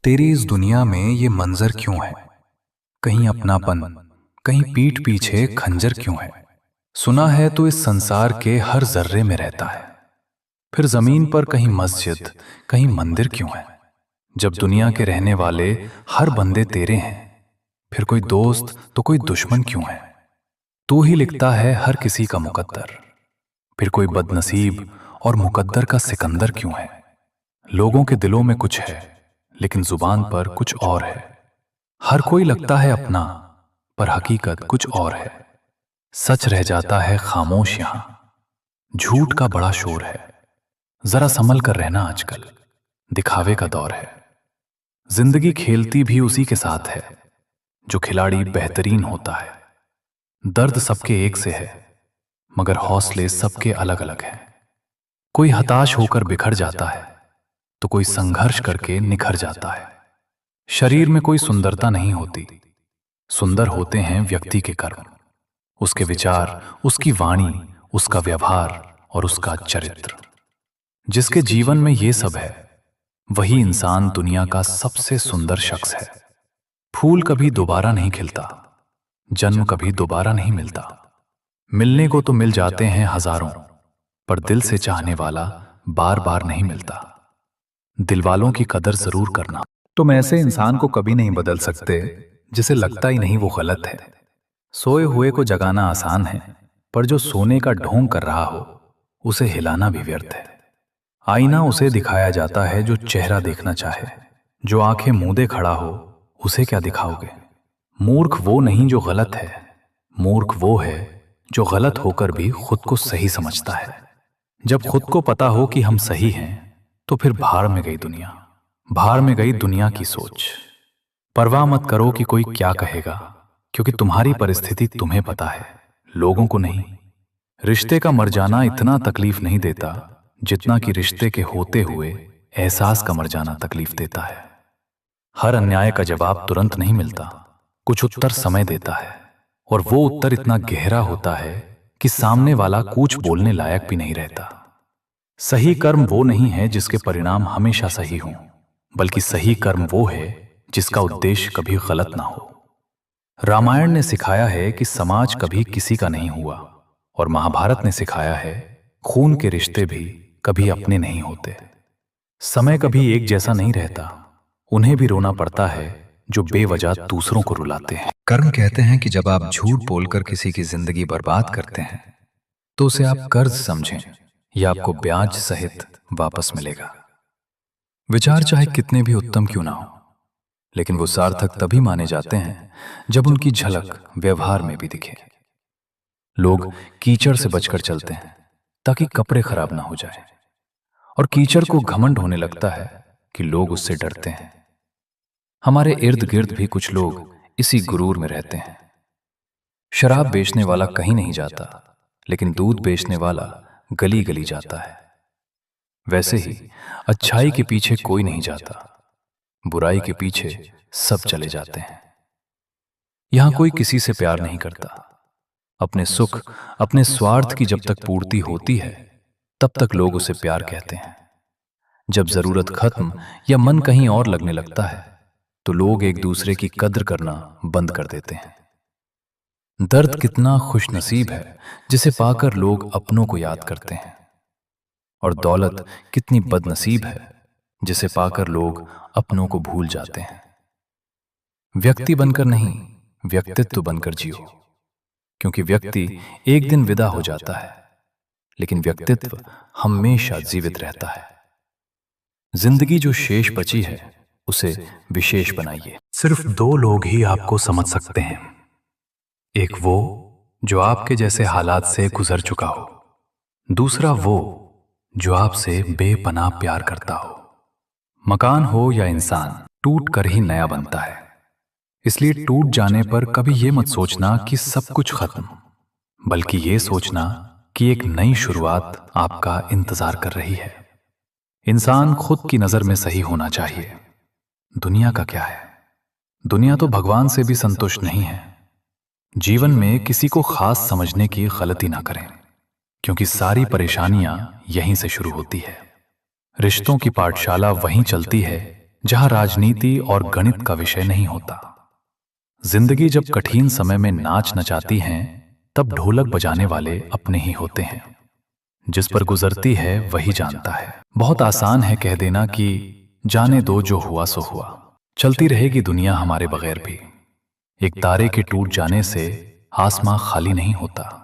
तेरी इस दुनिया में ये मंजर क्यों है? कहीं अपनापन, कहीं पीठ पीछे खंजर क्यों है? सुना है तो इस संसार के हर जर्रे में रहता है। फिर जमीन पर कहीं मस्जिद, कहीं मंदिर क्यों है? जब दुनिया के रहने वाले हर बंदे तेरे हैं, फिर कोई दोस्त तो कोई दुश्मन क्यों है? तू ही लिखता है हर किसी का मुकद्दर, फिर कोई बदनसीब और मुकद्दर का सिकंदर क्यों है? लोगों के दिलों में कुछ है, लेकिन जुबान पर कुछ और है। हर कोई लगता है अपना, पर हकीकत कुछ और है। सच रह जाता है खामोश यहां, झूठ का बड़ा शोर है। जरा संभल कर रहना, आजकल दिखावे का दौर है। जिंदगी खेलती भी उसी के साथ है, जो खिलाड़ी बेहतरीन होता है। दर्द सबके एक से है, मगर हौसले सबके अलग अलग हैं। कोई हताश होकर बिखर जाता है, तो कोई संघर्ष करके निखर जाता है। शरीर में कोई सुंदरता नहीं होती, सुंदर होते हैं व्यक्ति के कर्म, उसके विचार, उसकी वाणी, उसका व्यवहार और उसका चरित्र। जिसके जीवन में ये सब है, वही इंसान दुनिया का सबसे सुंदर शख्स है। फूल कभी दोबारा नहीं खिलता, जन्म कभी दोबारा नहीं मिलता। मिलने को तो मिल जाते हैं हजारों, पर दिल से चाहने वाला बार बार नहीं मिलता। दिल वालों की कदर जरूर करना। तुम ऐसे इंसान को कभी नहीं बदल सकते जिसे लगता ही नहीं वो गलत है। सोए हुए को जगाना आसान है, पर जो सोने का ढोंग कर रहा हो, उसे हिलाना भी व्यर्थ है। आईना उसे दिखाया जाता है जो चेहरा देखना चाहे। जो आंखें मूंदे खड़ा हो, उसे क्या दिखाओगे? मूर्ख वो नहीं जो गलत है, मूर्ख वो है जो गलत होकर भी खुद को सही समझता है। जब खुद को पता हो कि हम सही हैं, तो फिर भाड़ में गई दुनिया, भाड़ में गई दुनिया की सोच। परवाह मत करो कि कोई क्या कहेगा, क्योंकि तुम्हारी परिस्थिति तुम्हें पता है, लोगों को नहीं। रिश्ते का मर जाना इतना तकलीफ नहीं देता जितना कि रिश्ते के होते हुए एहसास का मर जाना तकलीफ देता है। हर अन्याय का जवाब तुरंत नहीं मिलता, कुछ उत्तर समय देता है, और वो उत्तर इतना गहरा होता है कि सामने वाला कुछ बोलने लायक भी नहीं रहता। सही कर्म वो नहीं है जिसके परिणाम हमेशा सही हों, बल्कि सही कर्म वो है जिसका उद्देश्य कभी गलत ना हो। रामायण ने सिखाया है कि समाज कभी किसी का नहीं हुआ, और महाभारत ने सिखाया है खून के रिश्ते भी कभी अपने नहीं होते। समय कभी एक जैसा नहीं रहता, उन्हें भी रोना पड़ता है जो बेवजह दूसरों को रुलाते हैं। कर्म कहते हैं कि जब आप झूठ बोलकर किसी की जिंदगी बर्बाद करते हैं, तो उसे आप कर्ज समझें, यह आपको ब्याज सहित वापस मिलेगा। विचार चाहे कितने भी उत्तम क्यों ना हो, लेकिन वो सार्थक तभी माने जाते हैं जब उनकी झलक व्यवहार में भी दिखे। लोग कीचड़ से बचकर चलते हैं ताकि कपड़े खराब ना हो जाए, और कीचड़ को घमंड होने लगता है कि लोग उससे डरते हैं। हमारे इर्द गिर्द भी कुछ लोग इसी गुरूर में रहते हैं। शराब बेचने वाला कहीं नहीं जाता, लेकिन दूध बेचने वाला गली गली जाता है। वैसे ही अच्छाई के पीछे कोई नहीं जाता, बुराई के पीछे सब चले जाते हैं। यहां कोई किसी से प्यार नहीं करता। अपने सुख, अपने स्वार्थ की जब तक पूर्ति होती है, तब तक लोग उसे प्यार कहते हैं। जब जरूरत खत्म या मन कहीं और लगने लगता है, तो लोग एक दूसरे की कद्र करना बंद कर देते हैं। दर्द कितना खुशनसीब है जिसे पाकर लोग अपनों को याद करते हैं, और दौलत कितनी बदनसीब है जिसे पाकर लोग अपनों को भूल जाते हैं। व्यक्ति बनकर नहीं, व्यक्तित्व बनकर जियो, क्योंकि व्यक्ति एक दिन विदा हो जाता है, लेकिन व्यक्तित्व हमेशा जीवित रहता है। जिंदगी जो शेष बची है, उसे विशेष बनाइए। सिर्फ दो लोग ही आपको समझ सकते हैं। एक वो जो आपके जैसे हालात से गुजर चुका हो, दूसरा वो जो आपसे बेपनाह प्यार करता हो। मकान हो या इंसान, टूट कर ही नया बनता है। इसलिए टूट जाने पर कभी ये मत सोचना कि सब कुछ खत्म, बल्कि ये सोचना कि एक नई शुरुआत आपका इंतजार कर रही है। इंसान खुद की नजर में सही होना चाहिए। दुनिया का क्या है? दुनिया तो भगवान से भी संतुष्ट नहीं है। जीवन में किसी को खास समझने की गलती ना करें, क्योंकि सारी परेशानियां यहीं से शुरू होती है। रिश्तों की पाठशाला वहीं चलती है जहां राजनीति और गणित का विषय नहीं होता। जिंदगी जब कठिन समय में नाच नचाती हैं, तब ढोलक बजाने वाले अपने ही होते हैं। जिस पर गुजरती है वही जानता है। बहुत आसान है कह देना कि जाने दो, जो हुआ सो हुआ, चलती रहेगी दुनिया हमारे बगैर भी। एक तारे के टूट जाने से आसमां खाली नहीं होता।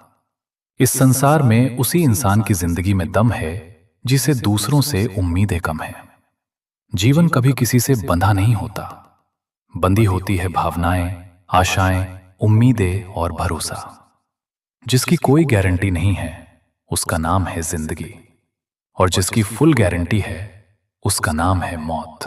इस संसार में उसी इंसान की जिंदगी में दम है जिसे दूसरों से उम्मीदें कम है। जीवन कभी किसी से बंधा नहीं होता, बंधी होती है भावनाएं, आशाएं, उम्मीदें और भरोसा। जिसकी कोई गारंटी नहीं है उसका नाम है जिंदगी, और जिसकी फुल गारंटी है उसका नाम है मौत।